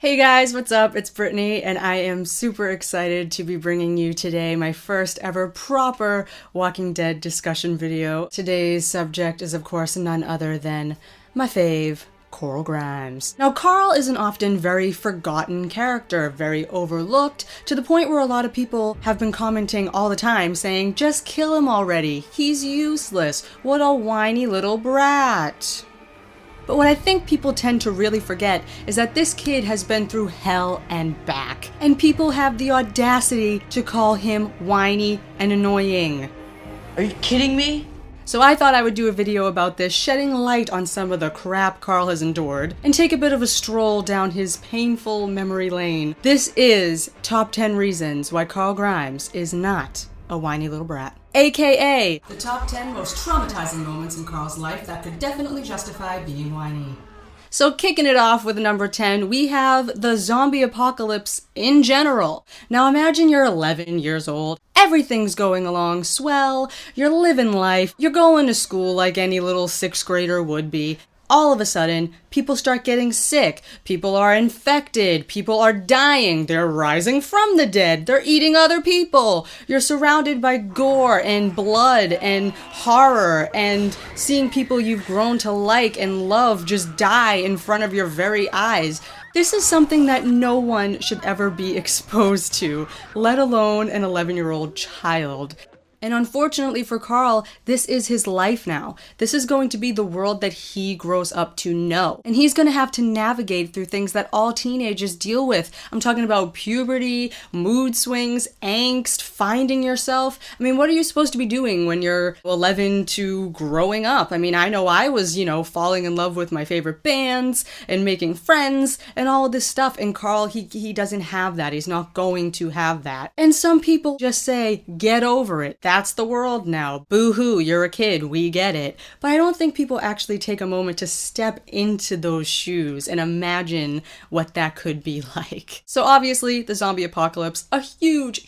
Hey guys, what's up? It's Brittany, and I am super excited to be bringing you today my first ever proper Walking Dead discussion video. Today's subject is, of course, none other than my fave, Carl Grimes. Now, Carl is an often very forgotten character, very overlooked, to the point where a lot of people have been commenting all the time saying, just kill him already, he's useless, what a whiny little brat. But what I think people tend to really forget is that this kid has been through hell and back, and people have the audacity to call him whiny and annoying. Are you kidding me? So I thought I would do a video about this, shedding light on some of the crap Carl has endured, and take a bit of a stroll down his painful memory lane. This is Top 10 Reasons Why Carl Grimes is Not a Whiny Little Brat. AKA the top 10 most traumatizing moments in Carl's life that could definitely justify being whiny. So kicking it off with number 10, we have the zombie apocalypse in general. Now imagine you're 11 years old, everything's going along swell, you're living life, you're going to school like any little 6th grader would be. All of a sudden, people start getting sick, people are infected, people are dying, they're rising from the dead, they're eating other people. You're surrounded by gore and blood and horror and seeing people you've grown to like and love just die in front of your very eyes. This is something that no one should ever be exposed to, let alone an 11-year-old child. And unfortunately for Carl, this is his life now. This is going to be the world that he grows up to know. And he's going to have to navigate through things that all teenagers deal with. I'm talking about puberty, mood swings, angst, finding yourself. I mean, what are you supposed to be doing when you're 11 to growing up? I mean, I know I was, falling in love with my favorite bands and making friends and all of this stuff. And Carl, he doesn't have that. He's not going to have that. And some people just say, get over it. That's the world now. Boo-hoo, you're a kid, we get it. But I don't think people actually take a moment to step into those shoes and imagine what that could be like. So obviously, the zombie apocalypse, a huge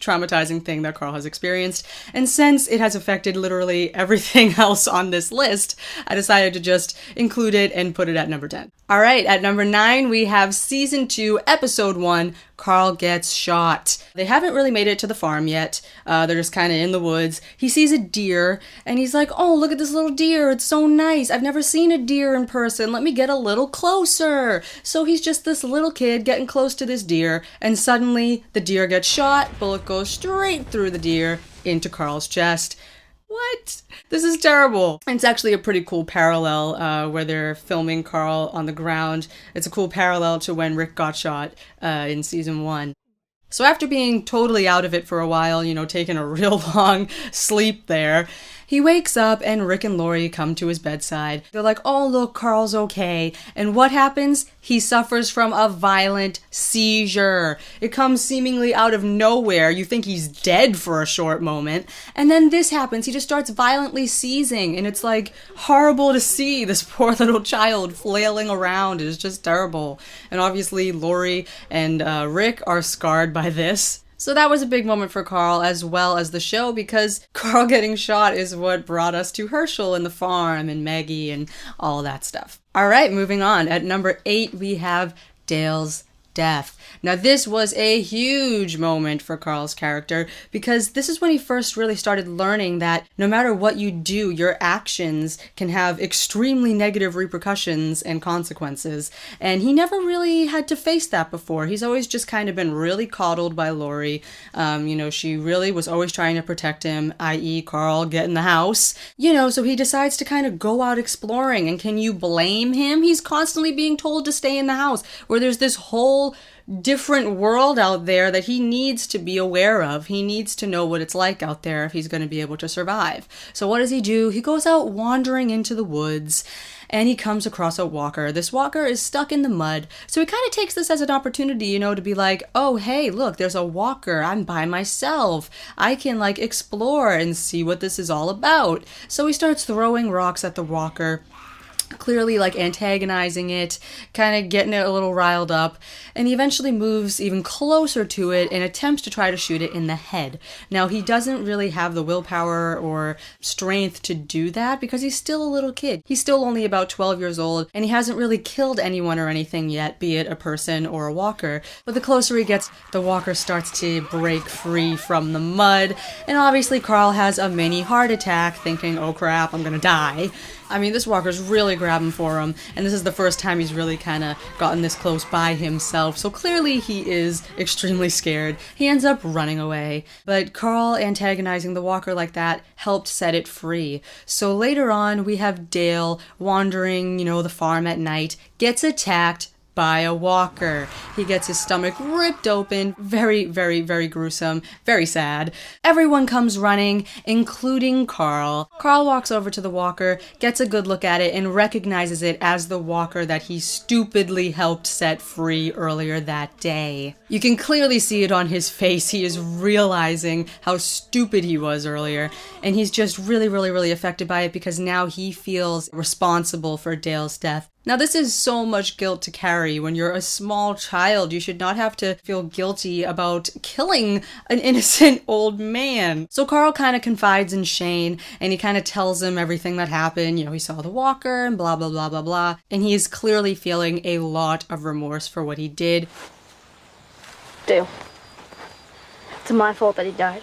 traumatizing thing that Carl has experienced. And since it has affected literally everything else on this list, I decided to just include it and put it at number 10. Alright, at number 9, we have Season 2, Episode 1, Carl Gets Shot. They haven't really made it to the farm yet. They're just kind of in the woods. He sees a deer, and he's like, oh, look at this little deer. It's so nice. I've never seen a deer in person. Let me get a little closer. So he's just this little kid getting close to this deer, and suddenly the deer gets shot. Bullet goes straight through the deer into Carl's chest. What? This is terrible. It's actually a pretty cool parallel where they're filming Carl on the ground. It's a cool parallel to when Rick got shot in season 1. So after being totally out of it for a while, taking a real long sleep there, he wakes up and Rick and Lori come to his bedside. They're like, oh, look, Carl's okay. And what happens? He suffers from a violent seizure. It comes seemingly out of nowhere. You think he's dead for a short moment. And then this happens. He just starts violently seizing. And it's like horrible to see this poor little child flailing around. It's just terrible. And obviously Lori and Rick are scarred by this. So that was a big moment for Carl as well as the show, because Carl getting shot is what brought us to Herschel and the farm and Maggie and all that stuff. All right, moving on. At number 8, we have Dale's death. Now this was a huge moment for Carl's character, because this is when he first really started learning that no matter what you do, your actions can have extremely negative repercussions and consequences, and he never really had to face that before. He's always just kind of been really coddled by Lori. She really was always trying to protect him, i.e. Carl, get in the house. So he decides to kind of go out exploring, and can you blame him? He's constantly being told to stay in the house, where there's this whole different world out there that he needs to be aware of. He needs to know what it's like out there if he's going to be able to survive. So what does he do? He goes out wandering into the woods, and he comes across a walker. This walker is stuck in the mud, so he kind of takes this as an opportunity, to be like, oh, hey, look, there's a walker. I'm by myself. I can, explore and see what this is all about. So he starts throwing rocks at the walker. clearly like antagonizing it, kind of getting it a little riled up, and he eventually moves even closer to it and attempts to try to shoot it in the head. Now, he doesn't really have the willpower or strength to do that because he's still a little kid. He's still only about 12 years old, and he hasn't really killed anyone or anything yet, be it a person or a walker. But the closer he gets, the walker starts to break free from the mud, and obviously Carl has a mini heart attack thinking, oh crap, I'm gonna die. I mean, this walker's really grabbing for him, and this is the first time he's really kind of gotten this close by himself, so clearly he is extremely scared. He ends up running away, but Carl antagonizing the walker like that helped set it free. So later on, we have Dale wandering, the farm at night, gets attacked by a walker. He gets his stomach ripped open. Very, very, very gruesome. Very sad. Everyone comes running, including Carl. Carl walks over to the walker, gets a good look at it, and recognizes it as the walker that he stupidly helped set free earlier that day. You can clearly see it on his face. He is realizing how stupid he was earlier, and he's just really, really, really affected by it because now he feels responsible for Dale's death. Now, this is so much guilt to carry. When you're a small child, you should not have to feel guilty about killing an innocent old man. So Carl kind of confides in Shane, and he kind of tells him everything that happened. He saw the walker and blah, blah, blah, blah, blah. And he is clearly feeling a lot of remorse for what he did. Dale, it's my fault that he died.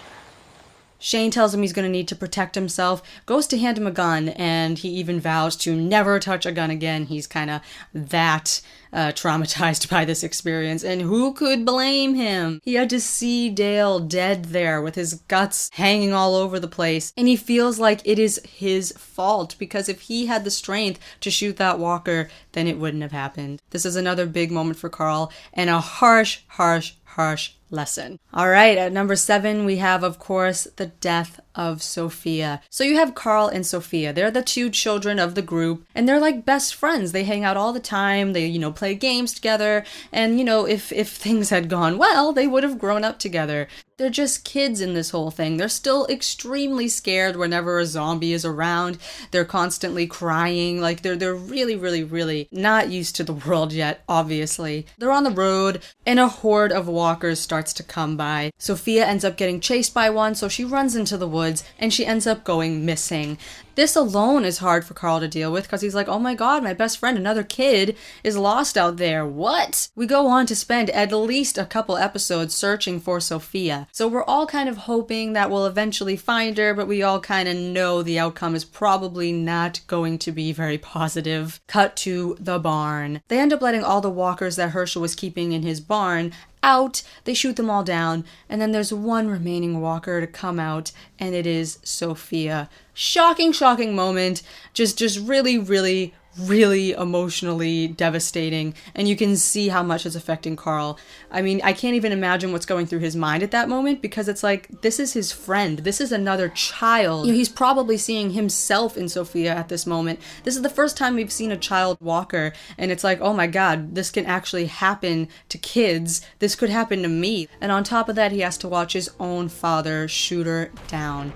Shane tells him he's going to need to protect himself, goes to hand him a gun, and he even vows to never touch a gun again. He's kind of that traumatized by this experience, and who could blame him? He had to see Dale dead there with his guts hanging all over the place, and he feels like it is his fault because if he had the strength to shoot that walker, then it wouldn't have happened. This is another big moment for Carl, and a harsh, harsh, harsh lesson. All right, at number 7, we have, of course, the death of Sophia. So you have Carl and Sophia. They're the two children of the group, and they're like best friends. They hang out all the time. They, play games together. And, if things had gone well, they would have grown up together. They're just kids in this whole thing. They're still extremely scared whenever a zombie is around. They're constantly crying. Like, they're really, really, really not used to the world yet, obviously. They're on the road, and a horde of walkers starts to come by. Sophia ends up getting chased by one, so she runs into the woods, and she ends up going missing. This alone is hard for Carl to deal with because he's like, oh my god, my best friend, another kid, is lost out there. What? We go on to spend at least a couple episodes searching for Sophia. So we're all kind of hoping that we'll eventually find her, but we all kind of know the outcome is probably not going to be very positive. Cut to the barn. They end up letting all the walkers that Herschel was keeping in his barn out. They shoot them all down, and then there's one remaining walker to come out, and it is Sophia. Shocking, shocking moment. Just really, really, really emotionally devastating, and you can see how much it's affecting Carl. I mean, I can't even imagine what's going through his mind at that moment because it's like, this is his friend. This is another child. He's probably seeing himself in Sophia at this moment. This is the first time we've seen a child walker, and it's like, oh my god, this can actually happen to kids. This could happen to me. And on top of that, he has to watch his own father shoot her down.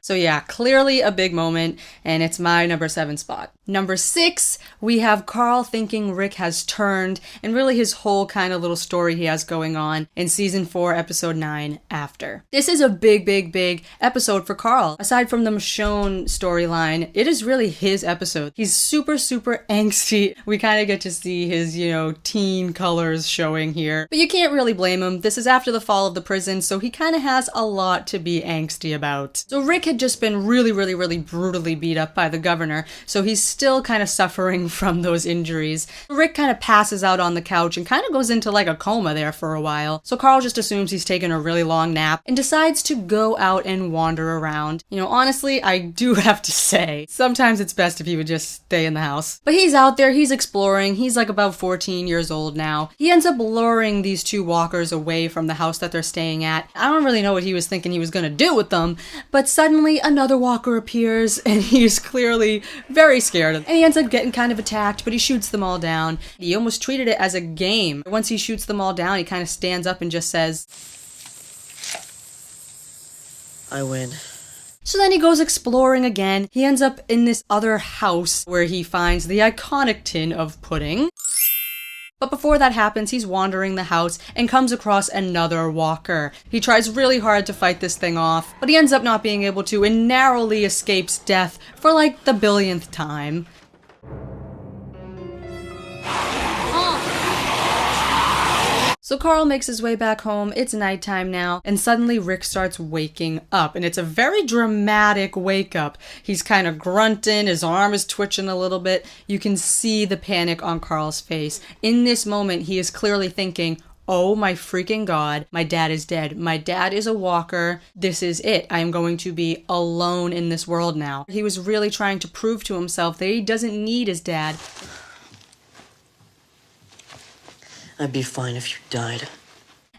So yeah, clearly a big moment, and it's my number 7 spot. Number 6, we have Carl thinking Rick has turned, and really his whole kind of little story he has going on in season 4, episode 9, After. This is a big, big, big episode for Carl. Aside from the Michonne storyline, it is really his episode. He's super, super angsty. We kind of get to see his, teen colors showing here. But you can't really blame him. This is after the fall of the prison, so he kind of has a lot to be angsty about. So Rick had just been really, really, really brutally beat up by the governor, so he's still kind of suffering from those injuries. Rick kind of passes out on the couch and kind of goes into like a coma there for a while. So Carl just assumes he's taken a really long nap and decides to go out and wander around. Honestly, I do have to say, sometimes it's best if he would just stay in the house. But he's out there, he's exploring, he's like about 14 years old now. He ends up luring these two walkers away from the house that they're staying at. I don't really know what he was thinking he was gonna do with them, but suddenly another walker appears and he's clearly very scared. And he ends up getting kind of attacked, but he shoots them all down. He almost treated it as a game. Once he shoots them all down, he kind of stands up and just says, I win. So then he goes exploring again. He ends up in this other house where he finds the iconic tin of pudding. But before that happens, he's wandering the house and comes across another walker. He tries really hard to fight this thing off, but he ends up not being able to and narrowly escapes death for like the billionth time. So Carl makes his way back home, it's nighttime now, and suddenly Rick starts waking up, and it's a very dramatic wake up. He's kind of grunting, his arm is twitching a little bit, you can see the panic on Carl's face. In this moment, he is clearly thinking, oh my freaking god, my dad is dead. My dad is a walker. This is it. I am going to be alone in this world now. He was really trying to prove to himself that he doesn't need his dad. I'd be fine if you died.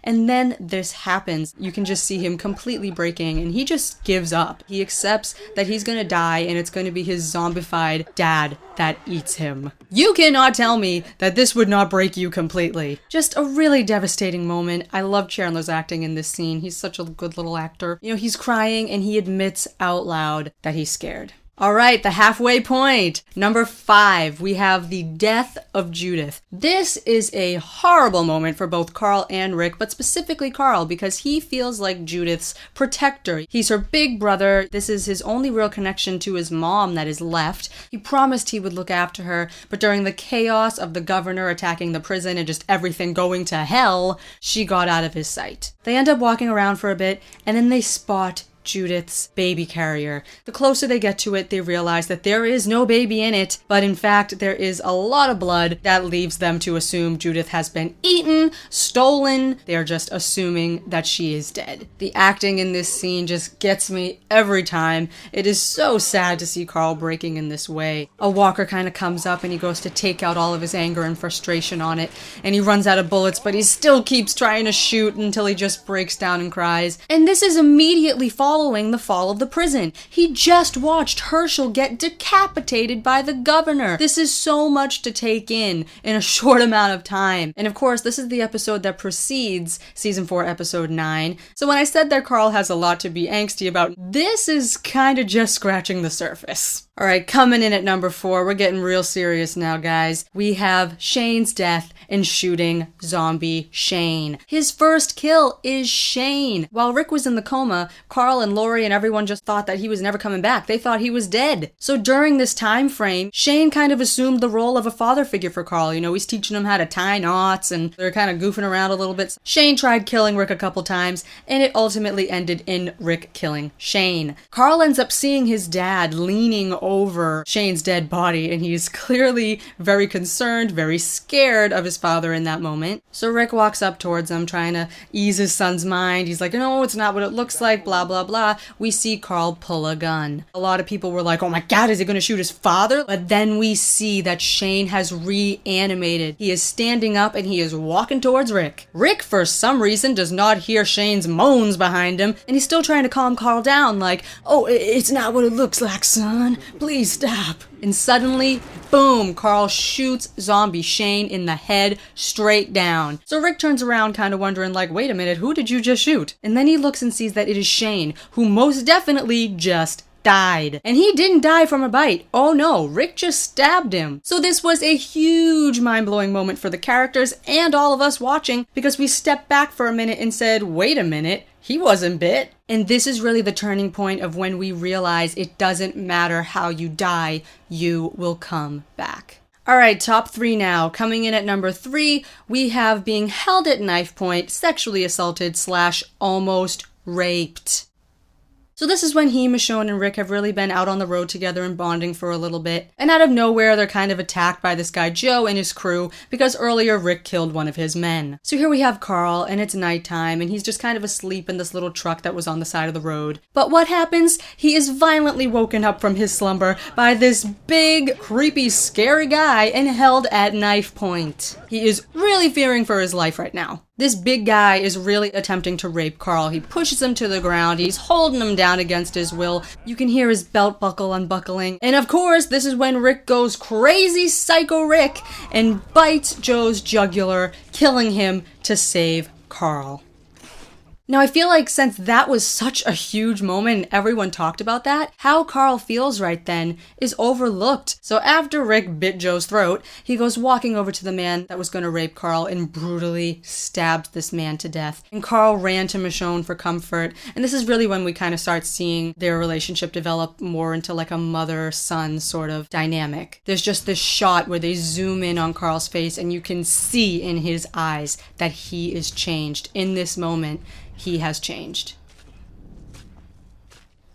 And then this happens. You can just see him completely breaking, and he just gives up. He accepts that he's gonna die, and it's gonna be his zombified dad that eats him. You cannot tell me that this would not break you completely. Just a really devastating moment. I love Chandler's acting in this scene. He's such a good little actor. You know, he's crying, and he admits out loud that he's scared. All right, the halfway point. Number 5, we have the death of Judith. This is a horrible moment for both Carl and Rick, but specifically Carl, because he feels like Judith's protector. He's her big brother. This is his only real connection to his mom that is left. He promised he would look after her, but during the chaos of the governor attacking the prison and just everything going to hell, she got out of his sight. They end up walking around for a bit, and then they spot Judith's baby carrier. The closer they get to it, they realize that there is no baby in it, but in fact, there is a lot of blood that leaves them to assume Judith has been eaten, stolen. They're just assuming that she is dead. The acting in this scene just gets me every time. It is so sad to see Carl breaking in this way. A walker kind of comes up and he goes to take out all of his anger and frustration on it, and he runs out of bullets, but he still keeps trying to shoot until he just breaks down and cries. And this is immediately following the fall of the prison. He just watched Herschel get decapitated by the governor. This is so much to take in a short amount of time. And of course, this is the episode that precedes season 4, episode 9. So when I said that Carl has a lot to be angsty about, this is kind of just scratching the surface. All right, coming in at number 4, we're getting real serious now, guys. We have Shane's death and shooting zombie Shane. His first kill is Shane. While Rick was in the coma, Carl and Lori and everyone just thought that he was never coming back. They thought he was dead. So during this time frame, Shane kind of assumed the role of a father figure for Carl. You know, he's teaching him how to tie knots, and they're kind of goofing around a little bit. Shane tried killing Rick a couple times, and it ultimately ended in Rick killing Shane. Carl ends up seeing his dad leaning over Shane's dead body, and he's clearly very concerned, very scared of his father in that moment. So Rick walks up towards him, trying to ease his son's mind. He's like, no, it's not what it looks like, blah, blah, blah. We see Carl pull a gun. A lot of people were like, oh my god, is he going to shoot his father? But then we see that Shane has reanimated. He is standing up and he is walking towards Rick. Rick, for some reason, does not hear Shane's moans behind him, and he's still trying to calm Carl down, like, oh, it's not what it looks like, son. Please stop. And suddenly, boom, Carl shoots zombie Shane in the head straight down. So Rick turns around kind of wondering like, wait a minute, who did you just shoot? And then he looks and sees that it is Shane, who most definitely just died. And he didn't die from a bite. Oh no, Rick just stabbed him. So this was a huge mind-blowing moment for the characters and all of us watching, because we stepped back for a minute and said, wait a minute, he wasn't bit. And this is really the turning point of when we realize it doesn't matter how you die, you will come back. All right, top 3 now. Coming in at number 3, we have being held at knife point, sexually assaulted / almost raped. So this is when he, Michonne, and Rick have really been out on the road together and bonding for a little bit. And out of nowhere, they're kind of attacked by this guy Joe and his crew, because earlier Rick killed one of his men. So here we have Carl, and it's nighttime, and he's just kind of asleep in this little truck that was on the side of the road. But what happens? He is violently woken up from his slumber by this big, creepy, scary guy and held at knife point. He is really fearing for his life right now. This big guy is really attempting to rape Carl. He pushes him to the ground. He's holding him down against his will. You can hear his belt buckle unbuckling. And of course, this is when Rick goes crazy psycho Rick and bites Joe's jugular, killing him to save Carl. Now, I feel like since that was such a huge moment and everyone talked about that, how Carl feels right then is overlooked. So after Rick bit Joe's throat, he goes walking over to the man that was going to rape Carl and brutally stabs this man to death. And Carl ran to Michonne for comfort. And this is really when we kind of start seeing their relationship develop more into like a mother-son sort of dynamic. There's just this shot where they zoom in on Carl's face and you can see in his eyes that he is changed. In this moment, he has changed.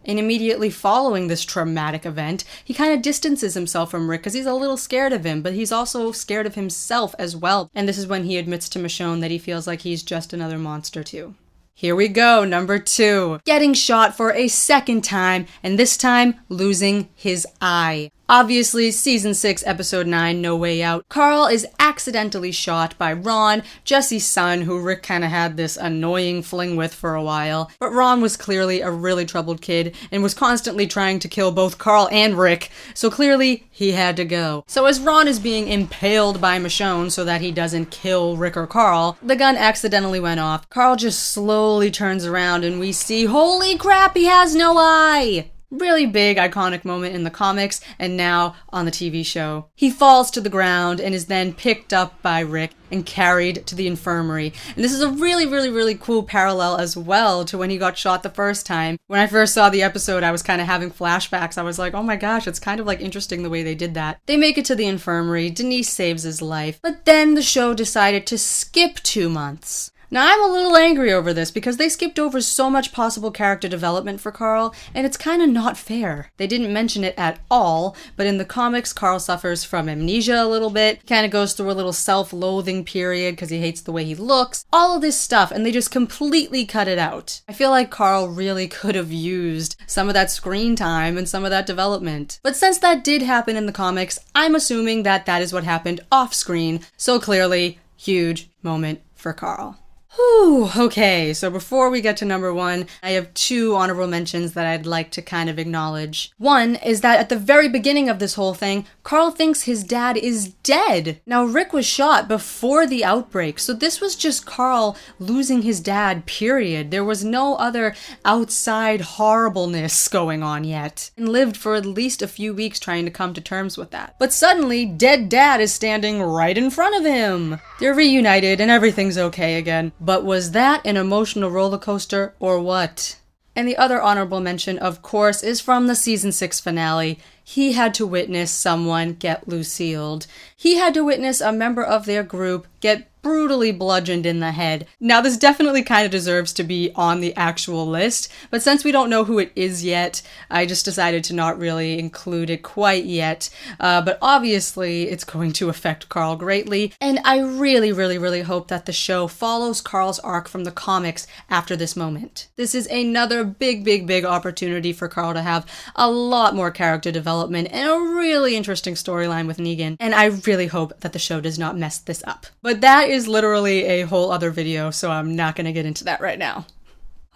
And immediately following this traumatic event, he kind of distances himself from Rick because he's a little scared of him, but he's also scared of himself as well. And this is when he admits to Michonne that he feels like he's just another monster too. Here we go, number 2. Getting shot for a second time, and this time losing his eye. Obviously, Season 6, Episode 9, No Way Out. Carl is accidentally shot by Ron, Jesse's son, who Rick kind of had this annoying fling with for a while. But Ron was clearly a really troubled kid and was constantly trying to kill both Carl and Rick, so clearly he had to go. So as Ron is being impaled by Michonne so that he doesn't kill Rick or Carl, the gun accidentally went off. Carl just slowly turns around and we see, holy crap, he has no eye! Really big, iconic moment in the comics, and now on the TV show. He falls to the ground and is then picked up by Rick and carried to the infirmary. And this is a really cool parallel as well to when he got shot the first time. When I first saw the episode, I was kind of having flashbacks. I was like, oh my gosh, it's kind of like interesting the way they did that. They make it to the infirmary. Denise saves his life. But then the show decided to skip 2 months. Now, I'm a little angry over this because they skipped over so much possible character development for Carl, and it's kind of not fair. They didn't mention it at all, but in the comics, Carl suffers from amnesia a little bit, kind of goes through a little self-loathing period because he hates the way he looks, all of this stuff, and they just completely cut it out. I feel like Carl really could have used some of that screen time and some of that development. But since that did happen in the comics, I'm assuming that that is what happened off-screen, so clearly, huge moment for Carl. Whew, okay, so before we get to number 1, I have 2 honorable mentions that I'd like to kind of acknowledge. One is that at the very beginning of this whole thing, Carl thinks his dad is dead. Now, Rick was shot before the outbreak, so this was just Carl losing his dad, period. There was no other outside horribleness going on yet, and lived for at least a few weeks trying to come to terms with that. But suddenly, dead dad is standing right in front of him. They're reunited and everything's okay again. But was that an emotional roller coaster or what? And the other honorable mention, of course, is from the Season 6 finale. He had to witness someone get Lucille'd. He had to witness a member of their group get brutally bludgeoned in the head. Now, this definitely kind of deserves to be on the actual list, but since we don't know who it is yet, I just decided to not really include it quite yet. But obviously, it's going to affect Carl greatly, and I really hope that the show follows Carl's arc from the comics after this moment. This is another big opportunity for Carl to have a lot more character development and a really interesting storyline with Negan, and I really hope that the show does not mess this up. But that is literally a whole other video, so I'm not going to get into that right now.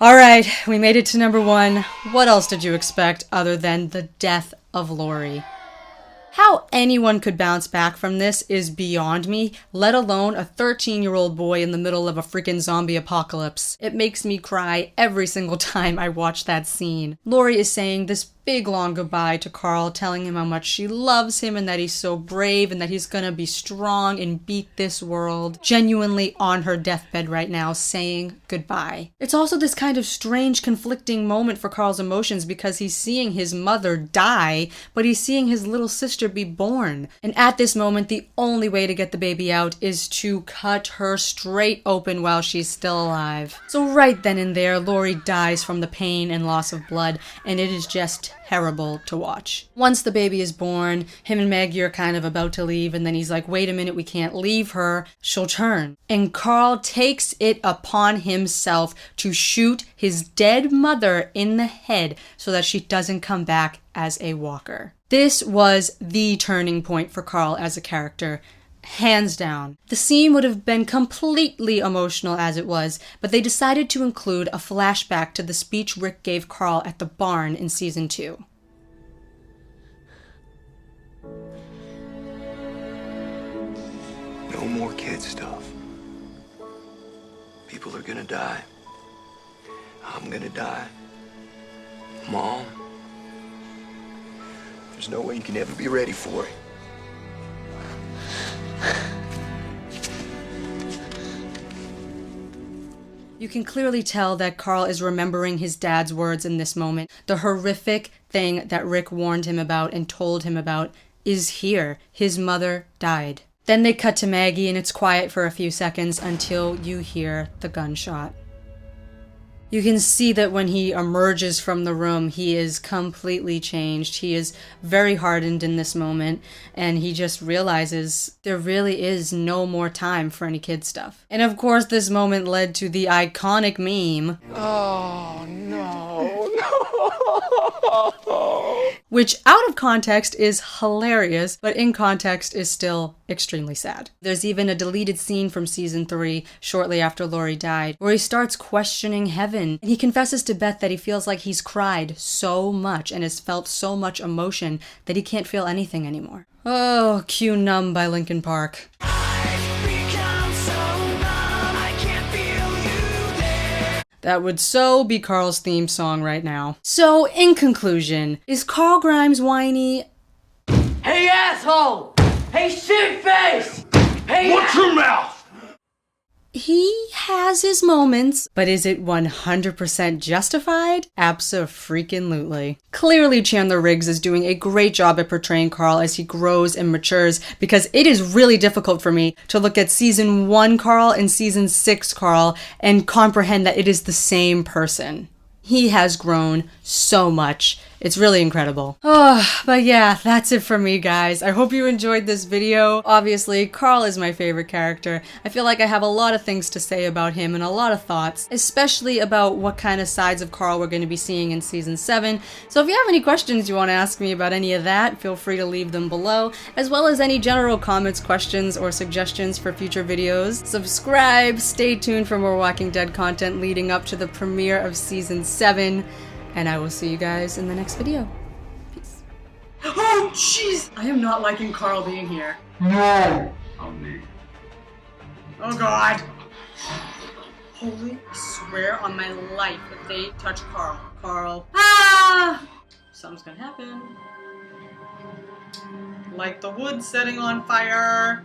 Alright, we made it to number 1. What else did you expect other than the death of Lori? How anyone could bounce back from this is beyond me, let alone a 13-year-old boy in the middle of a freaking zombie apocalypse. It makes me cry every single time I watch that scene. Lori is saying this big long goodbye to Carl, telling him how much she loves him and that he's so brave and that he's gonna be strong and beat this world. Genuinely on her deathbed right now, saying goodbye. It's also this kind of strange, conflicting moment for Carl's emotions because he's seeing his mother die, but he's seeing his little sister be born. And at this moment, the only way to get the baby out is to cut her straight open while she's still alive. So right then and there, Lori dies from the pain and loss of blood, and it is just terrible to watch. Once the baby is born, him and Maggie are kind of about to leave, and then he's like, wait a minute, we can't leave her. She'll turn. And Carl takes it upon himself to shoot his dead mother in the head so that she doesn't come back as a walker. This was the turning point for Carl as a character. Hands down. The scene would have been completely emotional as it was, but they decided to include a flashback to the speech Rick gave Carl at the barn in Season 2. No more kid stuff. People are gonna die. I'm gonna die. Mom, there's no way you can ever be ready for it. You can clearly tell that Carl is remembering his dad's words in this moment. The horrific thing that Rick warned him about and told him about is here. His mother died. Then they cut to Maggie and it's quiet for a few seconds until you hear the gunshot. You can see that when he emerges from the room, he is completely changed. He is very hardened in this moment, and he just realizes there really is no more time for any kid stuff. And of course, this moment led to the iconic meme. Oh, no, no. Which out of context is hilarious, but in context is still extremely sad. There's even a deleted scene from season 3, shortly after Laurie died, where he starts questioning heaven. And he confesses to Beth that he feels like he's cried so much and has felt so much emotion that he can't feel anything anymore. Oh, cue Numb by Linkin Park. That would so be Carl's theme song right now. So, in conclusion, is Carl Grimes whiny? Hey, asshole! Hey, shitface! Hey, Watch your mouth! He has his moments, but is it 100% justified? Abso-freaking-lutely. Clearly, Chandler Riggs is doing a great job at portraying Carl as he grows and matures, because it is really difficult for me to look at season 1 Carl and season 6 Carl and comprehend that it is the same person. He has grown so much. It's really incredible. Oh, but yeah, that's it for me, guys. I hope you enjoyed this video. Obviously, Carl is my favorite character. I feel like I have a lot of things to say about him and a lot of thoughts, especially about what kind of sides of Carl we're going to be seeing in season 7. So if you have any questions you want to ask me about any of that, feel free to leave them below, as well as any general comments, questions, or suggestions for future videos. Subscribe, stay tuned for more Walking Dead content leading up to the premiere of season 7. And I will see you guys in the next video. Peace. Oh, jeez! I am not liking Carl being here. No! On me. Oh, God. Holy, I swear on my life, if they touch Carl. Carl. Ah! Something's gonna happen. Like the wood setting on fire.